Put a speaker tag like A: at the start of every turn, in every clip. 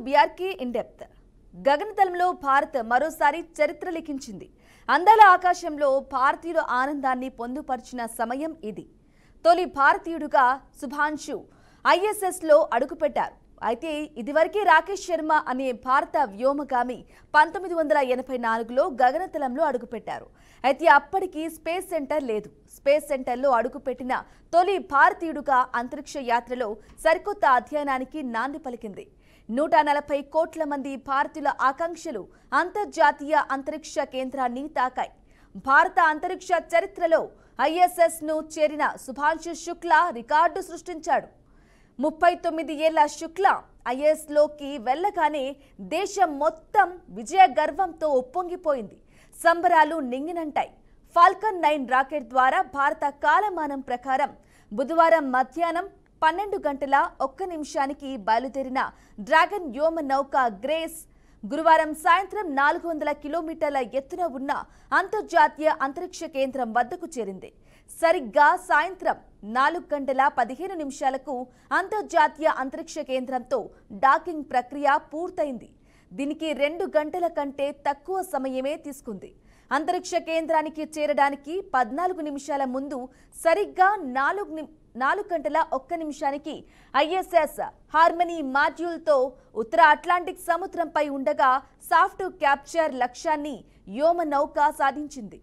A: BRK in depth. గగనతలంలో భారత్ మరోసారి చరిత్ర లిఖించింది. అందాల ఆకాశంలో భారతీయుల ఆనందాన్ని పొందుపరిచిన సమయం ఇది. తొలి భారతీయుడుగా శుభాంశు ఐఎస్ఎస్లో అడుగుపెట్టారు. అయితే ఇదివరకే రాకేష్ శర్మ అనే భారత వ్యోమగామి 1984లో గగనతలంలో అడుగుపెట్టారు. అయితే అప్పటికి స్పేస్ సెంటర్ లేదు. స్పేస్ సెంటర్లో అడుగుపెట్టిన తొలి భారతీయుడుగా అంతరిక్ష యాత్రలో సరికొత్త అధ్యయనానికి నాంది పలికింది. 140 కోట్ల మంది భారతీయుల ఆకాంక్షలు అంతర్జాతీయ అంతరిక్ష కేంద్రాన్ని తాకాయి. భారత అంతరిక్ష చరిత్రలో ఐఎస్ఎస్ను చేరిన శుభాంశు శుక్లా రికార్డు సృష్టించాడు. 39 ఏళ్ల శుక్లా ఐఎస్లోకి వెళ్లగానే దేశం మొత్తం విజయ గర్వంతో ఉప్పొంగిపోయింది. సంబరాలు నింగినంటాయి. ఫాల్కన్ 9 రాకెట్ ద్వారా భారత కాలమానం ప్రకారం బుధవారం మధ్యాహ్నం 12:01 బయలుదేరిన డ్రాగన్ వ్యోమ నౌక గ్రేస్ గురువారం సాయంత్రం 400 కిలోమీటర్ల ఎత్తున ఉన్న అంతర్జాతీయ అంతరిక్ష కేంద్రం వద్దకు చేరింది. సరిగ్గా సాయంత్రం 4:15 అంతర్జాతీయ అంతరిక్ష కేంద్రంతో డాకింగ్ ప్రక్రియ పూర్తయింది. దీనికి 2 గంటల కంటే తక్కువ సమయమే తీసుకుంది. అంతరిక్ష కేంద్రానికి చేరడానికి 14 నిమిషాల ముందు సరిగ్గా 4:01 ఐఎస్ఎస్ హార్మనీ మాడ్యూల్తో ఉత్తర అట్లాంటిక్ సముద్రంపై ఉండగా సాఫ్ట్ క్యాప్చర్ లక్ష్యాన్ని వ్యోమ నౌక సాధించింది.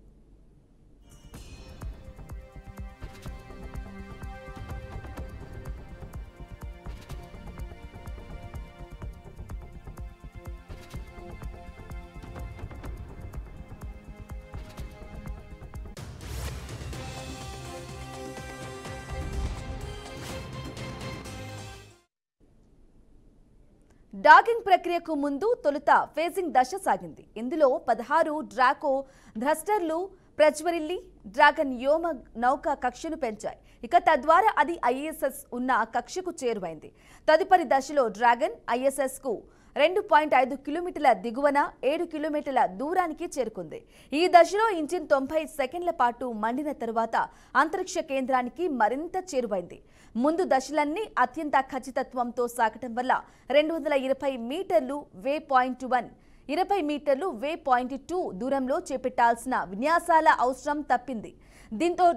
A: డాకింగ్ ప్రక్రియకు ముందు తొలుత ఫేజింగ్ దశ సాగింది. ఇందులో 16 డ్రాకో థ్రస్టర్లు ప్రజ్వరిల్లి డ్రాగన్ వ్యోమ నౌక కక్షను పెంచాయి. ఇక తద్వారా అది ఐఎస్ఎస్ ఉన్న కక్షకు చేరువైంది. తదుపరి దశలో డ్రాగన్ ఐఎస్ఎస్కు 2.5 కిలోమీటర్ల దిగువన 7 కిలోమీటర్ల దూరానికి చేరుకుంది. ఈ దశలో ఇంజిన్ 90 సెకండ్ల పాటు మండిన తరువాత అంతరిక్ష కేంద్రానికి మరింత చేరువైంది. ముందు దశలన్నీ అత్యంత ఖచ్చితత్వంతో సాగటం వల్ల 220 మీటర్లు వే పాయింట్ 1, 20 మీటర్లు వే పాయింట్ 2 దూరంలో చేపట్టాల్సిన విన్యాసాల అవసరం తప్పింది. దీంతో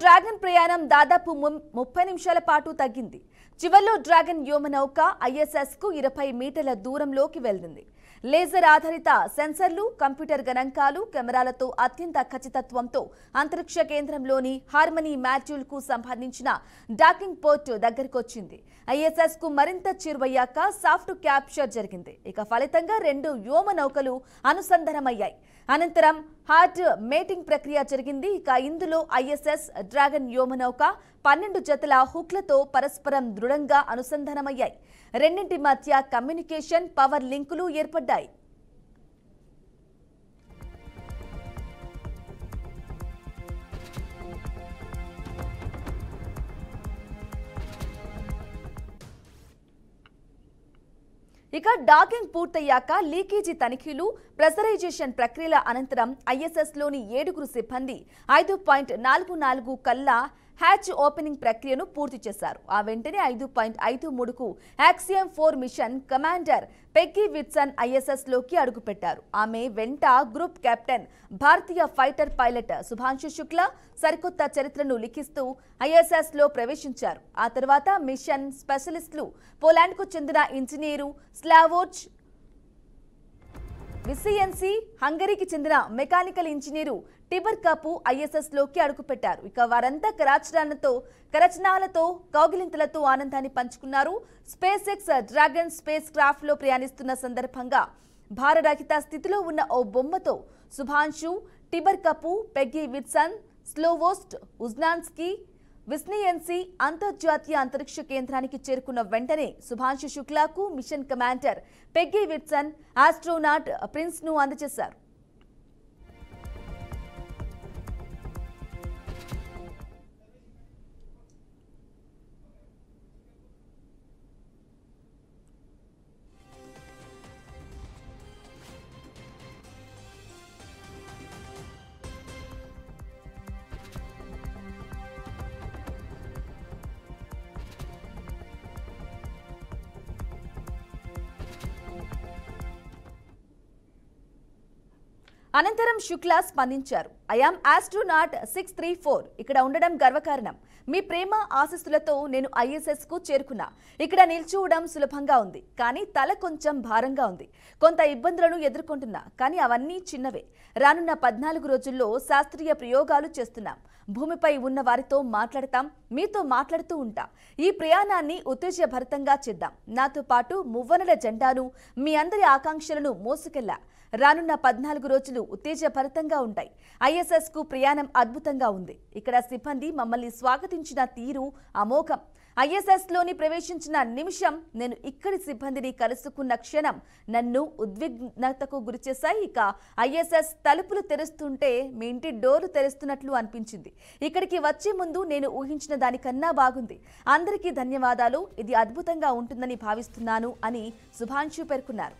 A: డ్రాగన్ ప్రయాణం దాదాపు 30 నిమిషాల పాటు తగ్గింది. చివర్లో డ్రాగన్ వ్యోమ నౌక ఐఎస్ఎస్కు 20 మీటర్ల దూరంలోకి వెళ్లింది. లేజర్ ఆధారిత సెన్సర్లు, కంప్యూటర్ గణాంకాలు, కెమెరాలతో అత్యంత ఖచ్చితత్వంతో అంతరిక్ష కేంద్రంలోని హార్మనీ మాడ్యూల్కు సంబంధించిన డాకింగ్ పోర్ట్ దగ్గరకొచ్చింది. ఐఎస్ఎస్కు మరింత చేరువయ్యాక సాఫ్ట్ క్యాప్చర్ జరిగింది. ఇక ఫలితంగా 2 వ్యోమ నౌకలు అనుసంధానమయ్యాయి. అనంతరం హార్డ్ మేటింగ్ ప్రక్రియ జరిగింది. ఇక ఇందులో ఐఎస్ఎస్ డ్రాగన్ వ్యోమ నౌక 12 జతల హుక్లతో పరస్పరం దృఢంగా అనుసంధానమయ్యాయి. రెండింటి మధ్య కమ్యూనికేషన్, పవర్ లింకులు ఏర్పడ్డాయి. ఇక డాకింగ్ పూర్తయ్యాక లీకేజీ తనిఖీలు, ప్రెషరైజేషన్ ప్రక్రియల అనంతరం ఐఎస్ఎస్లోని 7 సిబ్బంది 5.44 కల్లా హ్యాచ్ ఓపెనింగ్ ప్రక్రియను పూర్తి చేశారు. ఆ వెంటనే 5.53కు Axiom 4 mission commander Peggy Whitson ఐఎస్ఎస్లోకి అడుగుపెట్టారు. ఆమె వెంట గ్రూప్ కెప్టెన్, భారతీయ ఫైటర్ పైలట్ శుభాంశు శుక్లా సరికొత్త చరిత్రను లిఖిస్తూ ఐఎస్ఎస్లో ప్రవేశించారు. ఆ తర్వాత మిషన్ స్పెషలిస్టులు పోలాండ్కు చెందిన ఇంజనీరు స్లావోజ్ విసిఎన్సి, హంగరీకి చెందిన మెకానికల్ ఇంజనీరు టిబర్ కపు ఐఎస్ఎస్లోకి అడుగుపెట్టారు. ఇక వారంతా కరచనాలతో కౌగిలింతలతో ఆనందాన్ని పంచుకున్నారు. స్పేస్ ఎక్స్ డ్రాగన్ స్పేస్ క్రాఫ్ట్లో ప్రయాణిస్తున్న సందర్భంగా భారరహిత స్థితిలో ఉన్న ఓ బొమ్మతో Shubhanshu, Tibor Kapu, Peggy Whitson, Slawosz Uznanski, Wisniewski అంతర్జాతీయ అంతరిక్ష కేంద్రానికి చేరుకున్న వెంటనే శుభాంశు శుక్లాకు mission commander Peggy Whitson astronaut ప్రిన్స్ను అందజేశారు. అనంతరం శుక్లా స్పందించారు. ఐఆమ్ ఆస్ట్రోనాట్ 634 ఇక్కడ ఉండడం గర్వకారణం. మీ ప్రేమ ఆశీస్సులతో నేను ISS కు చేరుకున్నా. ఇక్కడ నిల్చోవడం సులభంగా ఉంది, కానీ తల కొంచెం భారంగా ఉంది. కొంత ఇబ్బందులను ఎదుర్కొంటున్నా, కానీ అవన్నీ చిన్నవే. రానున్న 14 రోజుల్లో శాస్త్రీయ ప్రయోగాలు చేస్తున్నాం. భూమిపై ఉన్న వారితో మాట్లాడతాం, మీతో మాట్లాడుతూ ఉంటా. ఈ ప్రయాణాన్ని ఉత్తేజభరితంగా చేద్దాం. నాతో పాటు మువ్వనెల జెండాను, మీ అందరి ఆకాంక్షలను మోసుకెళ్లా. రానున్న 14 రోజులు ఉత్తేజభరితంగా ఉంటాయి. ISS కు ప్రయాణం అద్భుతంగా ఉంది. ఇక్కడ సిబ్బంది మమ్మల్ని స్వాగతించిన తీరు అమోఘం. ISS లోని ప్రవేశించిన నిమిషం, నేను ఇక్కడి సిబ్బందిని కలుసుకున్న క్షణం నన్ను ఉద్విగ్నతకు గురిచేశాయి. ఇక ISS తలుపులు తెరుస్తుంటే మీ ఇంటి డోర్లు తెరుస్తున్నట్లు అనిపించింది. ఇక్కడికి వచ్చే ముందు నేను ఊహించిన దానికన్నా బాగుంది. అందరికీ ధన్యవాదాలు. ఇది అద్భుతంగా ఉంటుందని భావిస్తున్నాను అని శుభాంశు పేర్కొన్నారు.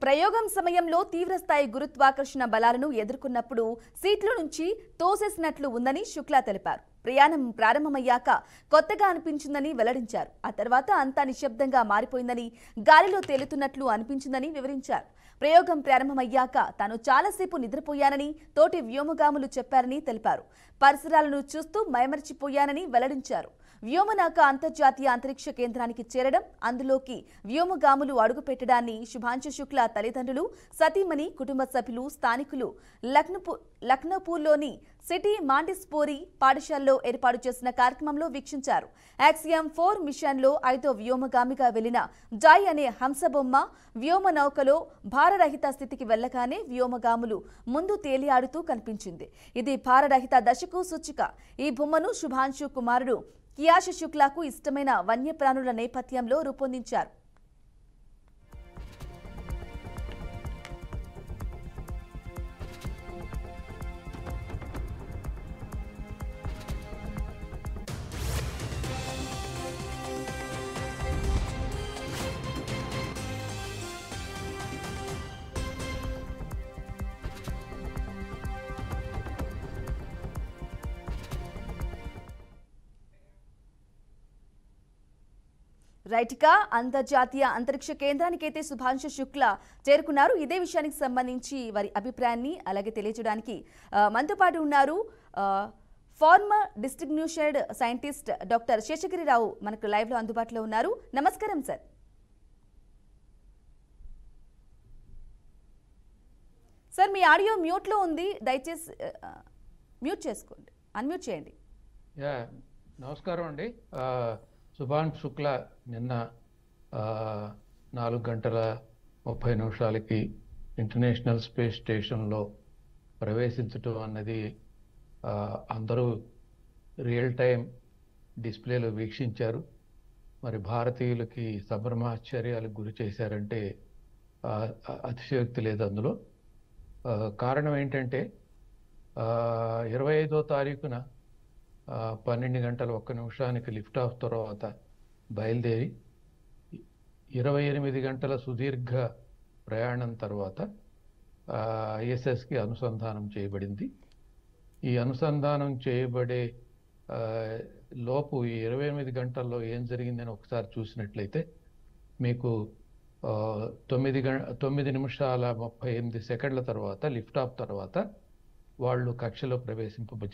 A: ప్రయోగం సమయంలో తీవ్రస్థాయి గురుత్వాకర్షణ బలాలను ఎదుర్కొన్నప్పుడు సీట్లో నుంచి తోసేసినట్లు ఉందని శుక్లా తెలిపారు. ప్రయాణం ప్రారంభమయ్యాక కొత్తగా అనిపించిందని వెల్లడించారు. ఆ తర్వాత అంతా నిశ్శబ్దంగా మారిపోయిందని, గాలిలో తేలుతున్నట్లు అనిపించిందని వివరించారు. ప్రయోగం ప్రారంభమయ్యాక తాను చాలాసేపు నిద్రపోయానని తోటి వ్యోమగాములు చెప్పారని తెలిపారు. పరిసరాలను చూస్తూ మైమరిచిపోయానని వెల్లడించారు. వ్యోమనాక అంతర్జాతీయ అంతరిక్ష కేంద్రానికి చేరడం, అందులోకి వ్యోమగాములు అడుగుపెట్టడాన్ని శుభాంశు శుక్లా తల్లిదండ్రులు, సతీమణి, కుటుంబ సభ్యులు, స్థానికులు లక్నోపూర్లోని సిటీ మాంటిస్పోరీ పాఠశాలలో ఏర్పాటు చేసిన కార్యక్రమంలో వీక్షించారు. యాక్సియం 4 మిషన్లో 5వ వ్యోమగామిగా వెళ్లిన జాయ్ అనే హంసబొమ్మ వ్యోమ నౌకలో భారరహిత స్థితికి వెళ్లగానే వ్యోమగాములు ముందు తేలియాడుతూ కనిపించింది. ఇది భారరహిత దశకు సూచిక. ఈ బొమ్మను శుభాంశు కుమారుడు కియాష్ శుక్లాకు ఇష్టమైన వన్యప్రాణుల నేపథ్యంలో రూపొందించారు. రైట్గా అంతర్జాతీయ అంతరిక్ష కేంద్రానికి అయితే శుభాంశు శుక్లా చేరుకున్నారు. ఇదే విషయానికి సంబంధించి వారి అభిప్రాయాన్ని అలాగే తెలియజేయడానికి మనతో పాటు ఉన్నారు former distinguished scientist doctor Seshagiri Rao మనకు లైవ్లో అందుబాటులో ఉన్నారు. నమస్కారం సార్. సార్, మీ ఆడియో మ్యూట్లో ఉంది, దయచేసి మ్యూట్ చేసుకోండి, అన్మ్యూట్ చేయండి.
B: నమస్కారం అండి. శుభాంశు శుక్లా నిన్న 4:30 ఇంటర్నేషనల్ స్పేస్ స్టేషన్లో ప్రవేశించడం అన్నది అందరూ రియల్ టైం డిస్ప్లేలో వీక్షించారు. మరి భారతీయులకి సంభ్రమాశ్చర్యాలకు గురి చేశారంటే అతిశయోక్తి లేదు అందులో. కారణం ఏంటంటే 25వ తారీఖున 12:01 లిఫ్ట్ ఆఫ్ తర్వాత బయలుదేరి 28 గంటల సుదీర్ఘ ప్రయాణం తర్వాత ISSకి అనుసంధానం చేయబడింది. ఈ అనుసంధానం చేయబడే లోపు ఈ 28 గంటల్లో ఏం జరిగిందని ఒకసారి చూసినట్లయితే మీకు 9 నిమిషాల 38 సెకండ్ల తర్వాత లిఫ్ట్ ఆఫ్ తర్వాత వాళ్ళు కక్షలో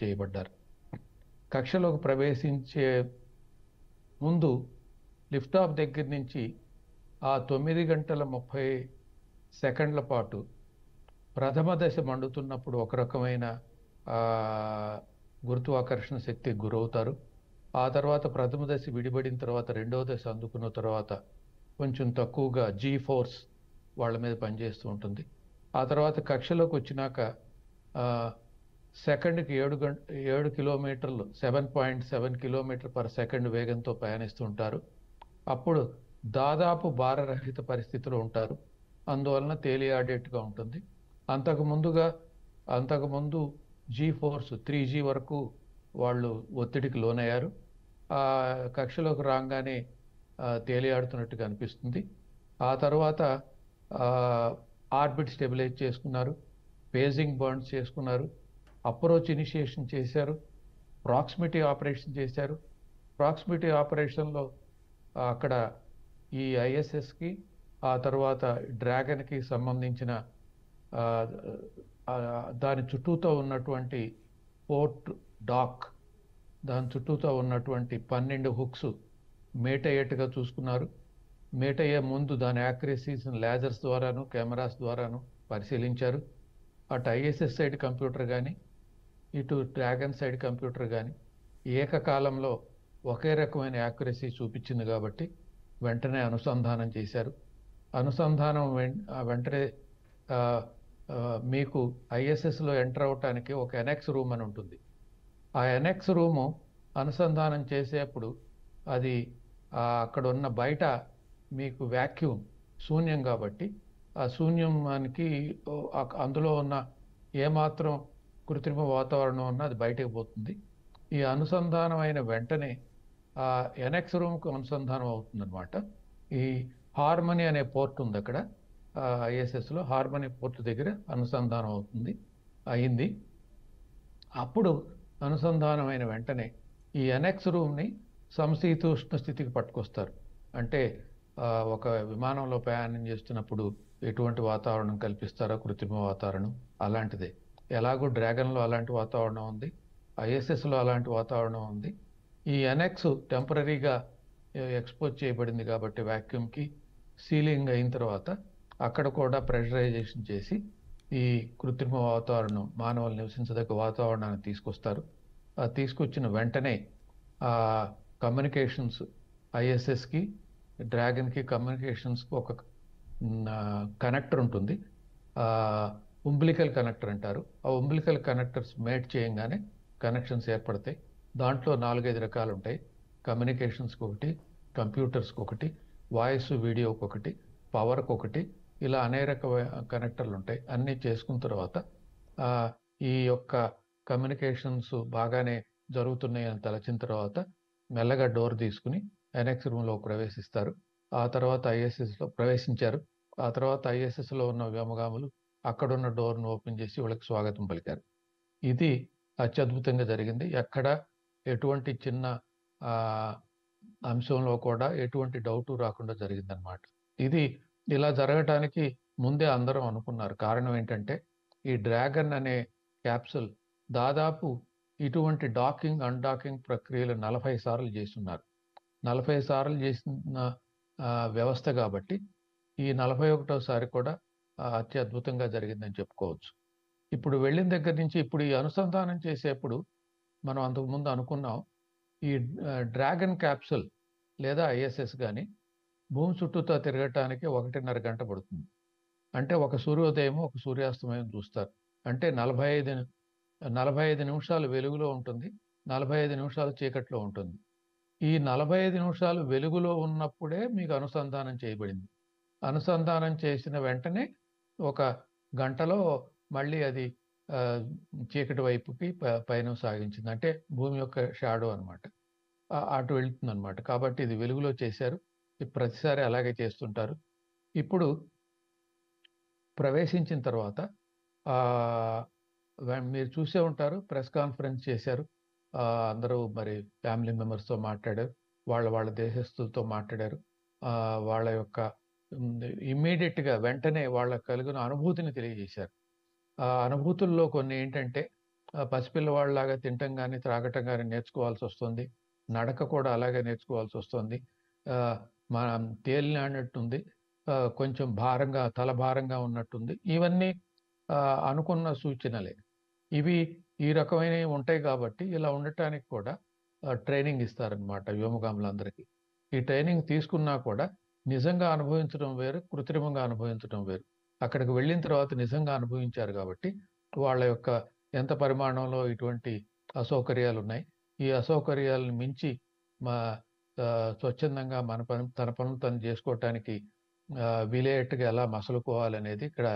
B: చేయబడ్డారు. కక్షలోకి ప్రవేశించే ముందు లిఫ్ట్ ఆఫ్ దగ్గర నుంచి ఆ 9:30 పాటు ప్రథమ దశ మండుతున్నప్పుడు ఒక రకమైన గురుత్వాకర్షణ శక్తికి గురవుతారు. ఆ తర్వాత ప్రథమ దశ విడిపడిన తర్వాత రెండవ దశ అందుకున్న తర్వాత కొంచెం తక్కువగా జీ ఫోర్స్ వాళ్ళ మీద పనిచేస్తూ ఉంటుంది. ఆ తర్వాత కక్షలోకి వచ్చినాక సెకండ్కి 7 కిలోమీటర్లు 7.7 కిలోమీటర్ పర్ సెకండ్ వేగంతో ప్రయాణిస్తుంటారు. అప్పుడు దాదాపు భారరహిత పరిస్థితిలో ఉంటారు. అందువలన తేలియాడేట్టుగా ఉంటుంది. అంతకుముందు G-ఫోర్స్ 3G వరకు వాళ్ళు ఒత్తిడికి లోనయ్యారు. ఆ కక్షలోకి రాగానే తేలియాడుతున్నట్టుగా అనిపిస్తుంది. ఆ తర్వాత ఆర్బిట్ స్టెబిలైజ్ చేసుకున్నారు, పేజింగ్ బర్న్స్ చేసుకున్నారు, అప్రోచ్ ఇనిషియేషన్ చేశారు, ప్రాక్సిమిటీ ఆపరేషన్ చేశారు. ప్రాక్సిమిటీ ఆపరేషన్లో అక్కడ ఈ ఐఎస్ఎస్కి ఆ తర్వాత డ్రాగన్కి సంబంధించిన దాని చుట్టూతో ఉన్నటువంటి పోర్ట్ డాక్, దాని చుట్టూతో ఉన్నటువంటి 12 హుక్స్ మేట్ అయ్యేట్టుగా చూసుకున్నారు. మేట్ అయ్యే ముందు దాని యాక్యురసీస్ లేజర్స్ ద్వారాను కెమెరాస్ ద్వారాను పరిశీలించారు. అటు ఐఎస్ఎస్ సైడ్ కంప్యూటర్ కానీ ఇటు డ్రాగన్ సైడ్ కంప్యూటర్ కానీ ఏకకాలంలో ఒకే రకమైన యాక్యురసీ చూపించింది కాబట్టి వెంటనే అనుసంధానం చేశారు. అనుసంధానం వెంటనే మీకు ఐఎస్ఎస్లో ఎంటర్ అవటానికి ఒక ఎన్ఎక్స్ రూమ్ అని ఉంటుంది. ఆ ఎన్ఎక్స్ రూము అనుసంధానం చేసేప్పుడు అది అక్కడ ఉన్న బయట మీకు వ్యాక్యూమ్ శూన్యం కాబట్టి ఆ శూన్యానికి అందులో ఉన్న ఏమాత్రం కృత్రిమ వాతావరణం ఉన్నా అది బయటకు పోతుంది. ఈ అనుసంధానం అయిన వెంటనే ఆ ఎన్ఎక్స్ రూమ్కు అనుసంధానం అవుతుందన్నమాట. ఈ హార్మనీ అనే పోర్ట్ ఉంది అక్కడ ఐఎస్ఎస్లో, హార్మనీ పోర్ట్ దగ్గర అనుసంధానం అయింది. అప్పుడు అనుసంధానమైన వెంటనే ఈ ఎన్ఎక్స్ రూమ్ని సమశీతోష్ణ స్థితికి పట్టుకొస్తారు. అంటే ఒక విమానంలో ప్రయాణం చేస్తున్నప్పుడు ఎటువంటి వాతావరణం కల్పిస్తారో కృత్రిమ వాతావరణం అలాంటిదే. ఎలాగో డ్రాగన్లో అలాంటి వాతావరణం ఉంది, ఐఎస్ఎస్లో అలాంటి వాతావరణం ఉంది. ఈ ఎన్ఎక్స్ టెంపరీగా ఎక్స్పోజ్ చేయబడింది కాబట్టి వ్యాక్యూమ్కి సీలింగ్ అయిన తర్వాత అక్కడ కూడా ప్రెషరైజేషన్ చేసి ఈ కృత్రిమ వాతావరణం మానవులు నివసించదగ్గ వాతావరణాన్ని తీసుకొస్తారు. తీసుకొచ్చిన వెంటనే కమ్యూనికేషన్స్ ఐఎస్ఎస్కి డ్రాగన్కి కమ్యూనికేషన్స్కి ఒక కనెక్టర్ ఉంటుంది, ఉంబ్లికల్ కనెక్టర్ అంటారు. ఆ ఉంబ్లికల్ కనెక్టర్స్ మేట్ చేయంగానే కనెక్షన్స్ ఏర్పడతాయి. దాంట్లో 4-5 రకాలు ఉంటాయి. కమ్యూనికేషన్స్కి ఒకటి, కంప్యూటర్స్కి ఒకటి, వాయిస్ వీడియోకి ఒకటి, పవర్కి ఒకటి, ఇలా అనేక కనెక్టర్లు ఉంటాయి. అన్నీ చేసుకున్న తర్వాత ఈ యొక్క కమ్యూనికేషన్స్ బాగానే జరుగుతున్నాయని తలచిన తర్వాత మెల్లగా డోర్ తీసుకుని ఎన్ఎక్స్ రూమ్లో ప్రవేశిస్తారు. ఆ తర్వాత ఐఎస్ఎస్లో ప్రవేశించారు. ఆ తర్వాత ఐఎస్ఎస్లో ఉన్న వ్యోమగాములు అక్కడున్న డోర్ను ఓపెన్ చేసి వాళ్ళకి స్వాగతం పలికారు. ఇది అత్యద్భుతంగా జరిగింది. ఎక్కడ ఎటువంటి చిన్న అంశంలో కూడా ఎటువంటి డౌటు రాకుండా జరిగిందనమాట. ఇది ఇలా జరగటానికి ముందే అందరం అనుకున్నారు. కారణం ఏంటంటే ఈ డ్రాగన్ అనే క్యాప్సుల్ దాదాపు ఇటువంటి డాకింగ్ అన్డాకింగ్ ప్రక్రియలు 40 సార్లు చేస్తున్నారు. 40 సార్లు చేసిన వ్యవస్థ కాబట్టి ఈ 41వ కూడా అత్యద్భుతంగా జరిగిందని చెప్పుకోవచ్చు. ఇప్పుడు వెళ్ళిన దగ్గర నుంచి ఇప్పుడు ఈ అనుసంధానం చేసేప్పుడు మనం అంతకుముందు అనుకున్నాం ఈ డ్రాగన్ క్యాప్సుల్ లేదా ఐఎస్ఎస్ కానీ భూమి చుట్టూతో తిరగటానికి 1.5 గంట పడుతుంది. అంటే ఒక సూర్యోదయం ఒక సూర్యాస్తమయం చూస్తారు. అంటే 45 నిమిషాలు వెలుగులో ఉంటుంది, 45 నిమిషాలు చీకట్లో ఉంటుంది. ఈ 45 నిమిషాలు వెలుగులో ఉన్నప్పుడే మీకు అనుసంధానం చేయబడింది. అనుసంధానం చేసిన వెంటనే ఒక గంటలో మళ్ళీ అది చీకటి వైపుకి పయనం సాగించింది. అంటే భూమి యొక్క షాడో అనమాట, అటు వెళ్తుంది అనమాట. కాబట్టి ఇది వెలుగులో చేశారు. ప్రతిసారి అలాగే చేస్తుంటారు. ఇప్పుడు ప్రవేశించిన తర్వాత మీరు చూసే ఉంటారు, ప్రెస్ కాన్ఫరెన్స్ చేశారు. అందరూ మరి ఫ్యామిలీ మెంబర్స్తో మాట్లాడారు, వాళ్ళ దేశస్తులతో మాట్లాడారు. వాళ్ళ యొక్క ఇమ్మీడియట్గా వెంటనే వాళ్ళకు కలిగిన అనుభూతిని తెలియజేశారు. ఆ అనుభూతుల్లో కొన్ని ఏంటంటే పసిపిల్లవాళ్ళలాగా తినటం కానీ త్రాగటం కానీ నేర్చుకోవాల్సి వస్తుంది, నడక కూడా అలాగే నేర్చుకోవాల్సి వస్తుంది, మనం తేలినట్టుంది, కొంచెం భారంగా తల భారంగా ఉన్నట్టుంది. ఇవన్నీ అనుకున్న సూచనలే. ఇవి ఈ రకమైనవి ఉంటాయి కాబట్టి ఇలా ఉండటానికి కూడా ట్రైనింగ్ ఇస్తారనమాట వ్యోమగాములందరికీ. ఈ ట్రైనింగ్ తీసుకున్నా కూడా నిజంగా అనుభవించడం వేరు, కృత్రిమంగా అనుభవించడం వేరు. అక్కడికి వెళ్ళిన తర్వాత నిజంగా అనుభవించారు కాబట్టి వాళ్ళ యొక్క ఎంత పరిమాణంలో ఇటువంటి అసౌకర్యాలు ఉన్నాయి, ఈ అసౌకర్యాలను మించి మా స్వచ్ఛందంగా తన పనులు తను చేసుకోవటానికి వీలయ్యేట్టుగా ఎలా మసలుకోవాలనేది ఇక్కడ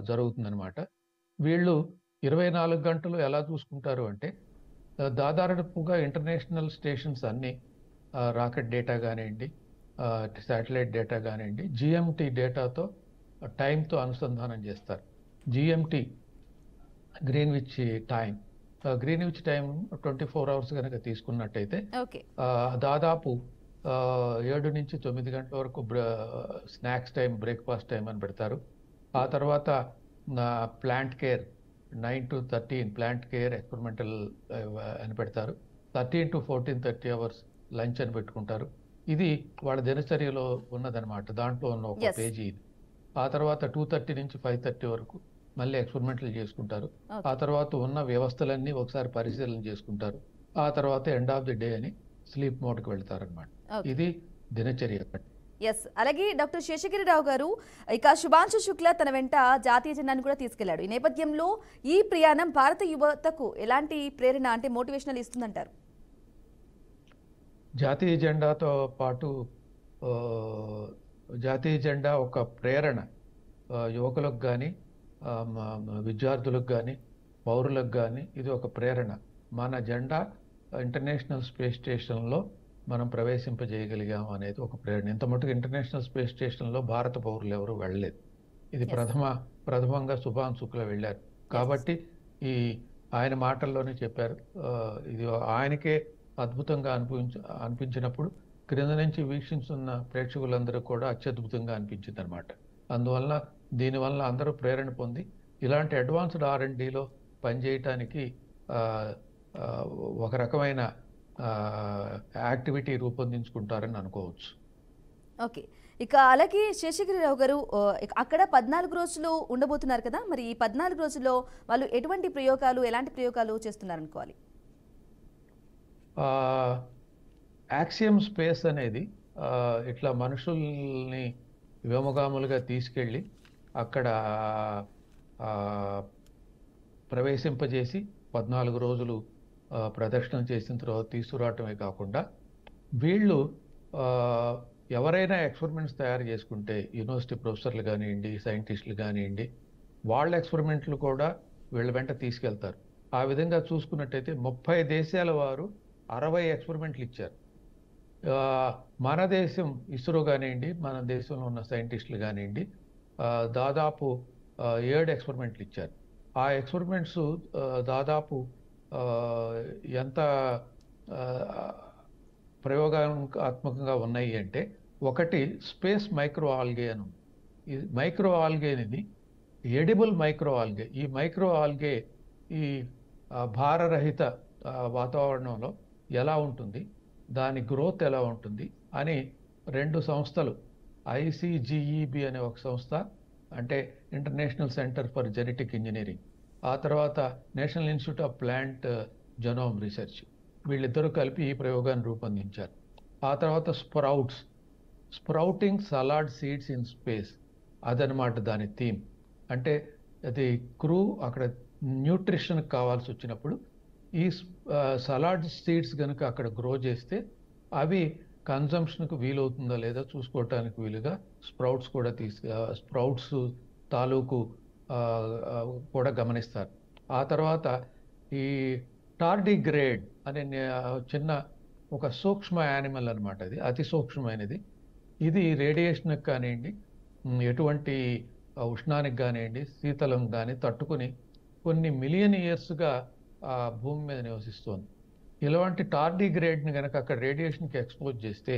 B: జరుగుతుందన్నమాట. వీళ్ళు 24 గంటలు ఎలా చూసుకుంటారు అంటే దాదాపుగా ఇంటర్నేషనల్ స్టేషన్స్ అన్నీ రాకెట్ డేటా కానివ్వండి, శాటిలైట్ డేటా కానివ్వండి, జిఎంటి డేటాతో టైంతో అనుసంధానం చేస్తారు. జిఎంటి గ్రీన్విచ్ టైం 24 అవర్స్ కనుక తీసుకున్నట్టయితే దాదాపు 7 నుంచి 9 గంటల వరకు స్నాక్స్ టైం, బ్రేక్ఫాస్ట్ టైం అని పెడతారు. ఆ తర్వాత plant care 9 to 13 plant care experimental అని పెడతారు. 13 to 14-30 అవర్స్ లంచ్ అని పెట్టుకుంటారు. ఇది వాళ్ళ దినచర్యలో ఉన్నదనమాట. దాంట్లో ఉన్న ఒక పేజీ ఇది. ఆ తర్వాత 2:30 నుంచి 5:30 వరకు మళ్ళీ ఎక్స్పెరిమెంట్లు చేసుకుంటారు. ఆ తర్వాత ఉన్న వ్యవస్థలన్నీ ఒకసారి పరిశీలన చేసుకుంటారు. ఆ తర్వాత ఎండ్ ఆఫ్ ది డే అని స్లీప్ మోడ్కి వెళ్తారనమాట. ఇది దినచర్య.
A: ఎస్, అలాగే డాక్టర్ శేషగిరిరావు గారు, ఇక శుభాంశు శుక్లా తన వెంట జాతీయ జెండాను కూడా తీసుకెళ్లాడు. ఈ నేపథ్యంలో ఈ ప్రయాణం భారత యువతకు ఎలాంటి ప్రేరణ అంటే మోటివేషనల్ ఇస్తుందంటారు?
B: జాతీయ జెండాతో పాటు జాతీయ జెండా ఒక ప్రేరణ యువకులకు కానీ, విద్యార్థులకు కానీ, పౌరులకు కానీ ఇది ఒక ప్రేరణ. మన జెండా ఇంటర్నేషనల్ స్పేస్ స్టేషన్లో మనం ప్రవేశింపజేయగలిగాం అనేది ఒక ప్రేరణ. ఇంత మటుకు ఇంటర్నేషనల్ స్పేస్ స్టేషన్లో భారత పౌరులు ఎవరు వెళ్ళలేదు. ఇది ప్రథమంగా శుభాంశు శుక్లా వెళ్ళారు. కాబట్టి ఈ ఆయన మాటల్లోనే చెప్పారు. ఇది ఆయనకే అద్భుతంగా అనిపించినప్పుడు క్రింద నుంచి వీక్షించున్న ప్రేక్షకులందరూ కూడా అత్యద్భుతంగా అనిపించింది అనమాట. అందువల్ల దీనివల్ల అందరూ ప్రేరణ పొంది ఇలాంటి అడ్వాన్స్డ్ R&Dలో పనిచేయటానికి ఒక రకమైన యాక్టివిటీ రూపొందించుకుంటారని అనుకోవచ్చు.
A: ఓకే, ఇక అలాగే శేషగిరిరావు గారు అక్కడ 14 రోజులు ఉండబోతున్నారు కదా, మరి ఈ 14 రోజుల్లో వాళ్ళు ఎటువంటి ప్రయోగాలు, ఎలాంటి ప్రయోగాలు చేస్తున్నారు అనుకోవాలి?
B: యాక్సియం స్పేస్ అనేది ఇట్లా మనుషుల్ని వ్యోమగాములుగా తీసుకెళ్ళి అక్కడ ప్రవేశింపజేసి 14 రోజులు ప్రదక్షిణం చేసిన తర్వాత తీసుకురావటమే కాకుండా వీళ్ళు ఎవరైనా ఎక్స్పెరిమెంట్స్ తయారు చేసుకుంటే యూనివర్సిటీ ప్రొఫెసర్లు కానివ్వండి, సైంటిస్టులు కానివ్వండి, వాళ్ళ ఎక్స్పెరిమెంట్లు కూడా వీళ్ళ వెంట తీసుకెళ్తారు. ఆ విధంగా చూసుకున్నట్టయితే 30 దేశాల వారు 60 ఎక్స్పెరిమెంట్లు ఇచ్చారు. మన దేశం ఇస్రో కానివ్వండి, మన దేశంలో ఉన్న సైంటిస్టులు కానివ్వండి దాదాపు 7 ఎక్స్పెరిమెంట్లు ఇచ్చారు. ఆ ఎక్స్పెరిమెంట్స్ దాదాపు ఎంత ప్రయోగాత్మకంగా ఉన్నాయి అంటే, ఒకటి స్పేస్ మైక్రో ఆల్గే అని. ఈ మైక్రో ఆల్గే అనేది ఎడిబుల్ మైక్రో ఆల్గే. ఈ మైక్రో ఆల్గే ఈ భారరహిత వాతావరణంలో ఎలా ఉంటుంది, దాని గ్రోత్ ఎలా ఉంటుంది అని 2 సంస్థలు, ICGEB అనే ఒక సంస్థ, అంటే international centre for genetic engineering, ఆ తర్వాత national institute of plant genome research, వీళ్ళిద్దరూ కలిపి ఈ ప్రయోగాన్ని రూపొందించారు. ఆ తర్వాత sprouting salad seeds in space, అదనమాట దాని థీమ్. అంటే అది అక్కడ న్యూట్రిషన్ కావాల్సి వచ్చినప్పుడు ఈ సలాడ్ సీడ్స్ కనుక అక్కడ గ్రో చేస్తే అవి కన్జంప్షన్కు వీలవుతుందా లేదా చూసుకోవటానికి వీలుగా స్ప్రౌట్స్ కూడా స్ప్రౌట్స్ తాలూకు కూడా గమనిస్తారు. ఆ తర్వాత ఈ టార్డిగ్రేడ్ అనే చిన్న ఒక సూక్ష్మ యానిమల్ అనమాట. అది అతి సూక్ష్మమైనది. ఇది రేడియేషన్కి కానివ్వండి, ఎటువంటి ఉష్ణానికి కానివ్వండి, శీతలం కానీ తట్టుకుని కొన్ని మిలియన్ ఇయర్స్గా భూమి మీద నివసిస్తోంది. ఇలాంటి టార్డిగ్రేడ్ని కనుక అక్కడ రేడియేషన్కి ఎక్స్పోజ్ చేస్తే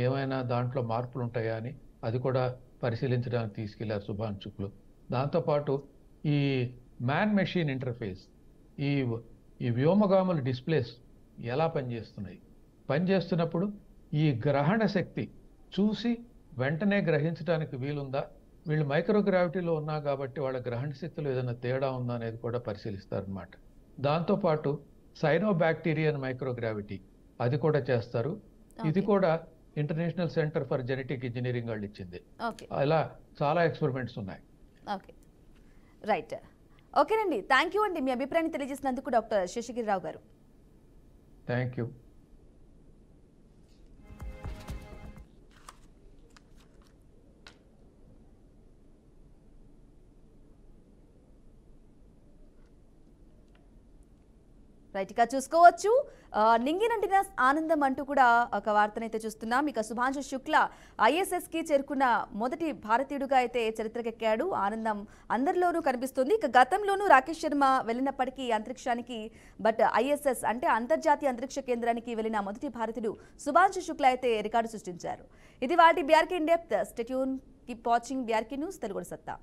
B: ఏమైనా దాంట్లో మార్పులు ఉంటాయా అని అది కూడా పరిశీలించడానికి తీసుకెళ్లారు శుభాంశు శుక్లా. దాంతోపాటు ఈ మ్యాన్ మెషిన్ ఇంటర్ఫేస్, ఈ వ్యోమగాముల డిస్ప్లేస్ ఎలా పనిచేస్తున్నప్పుడు ఈ గ్రహణ శక్తి చూసి వెంటనే గ్రహించడానికి వీలుందా, వీళ్ళు మైక్రోగ్రావిటీలో ఉన్నా కాబట్టి వాళ్ళ గ్రహణ శక్తిలో ఏదైనా తేడా ఉందా అనేది కూడా పరిశీలిస్తారనమాట. దాంతోపాటు సైనోబాక్టీరియన్ మైక్రోగ్రావిటీ అది కూడా చేస్తారు. ఇది కూడా international centre for genetic engineering వాళ్ళు ఇచ్చింది. అలా చాలా ఎక్స్పెరిమెంట్స్ ఉన్నాయి.
A: రైట్. ఓకేనండి, థ్యాంక్ యూ అండి మీ అభిప్రాయాన్ని తెలియజేసినందుకు డాక్టర్ శేషగిరిరావు గారు.
B: Thank you.
A: రైట్గా చూసుకోవచ్చు. నింగినంటిన ఆనందం అంటూ కూడా ఒక వార్తనైతే చూస్తున్నాం. ఇక శుభాంశు శుక్ల ఐఎస్ఎస్కి చేరుకున్న మొదటి భారతీయుడుగా అయితే చరిత్రకెక్కాడు. ఆనందం అందరిలోనూ కనిపిస్తుంది. ఇక గతంలోనూ రాకేష్ శర్మ వెళ్ళినప్పటికీ అంతరిక్షానికి, బట్ ఐఎస్ఎస్ అంటే అంతర్జాతీయ అంతరిక్ష కేంద్రానికి వెళ్ళిన మొదటి భారతీయుడు శుభాంశు శుక్ల అయితే రికార్డు సృష్టించారు. ఇది వాటి BRK in depth. Stay tune, keep watching BRK news Telugu సత్తా.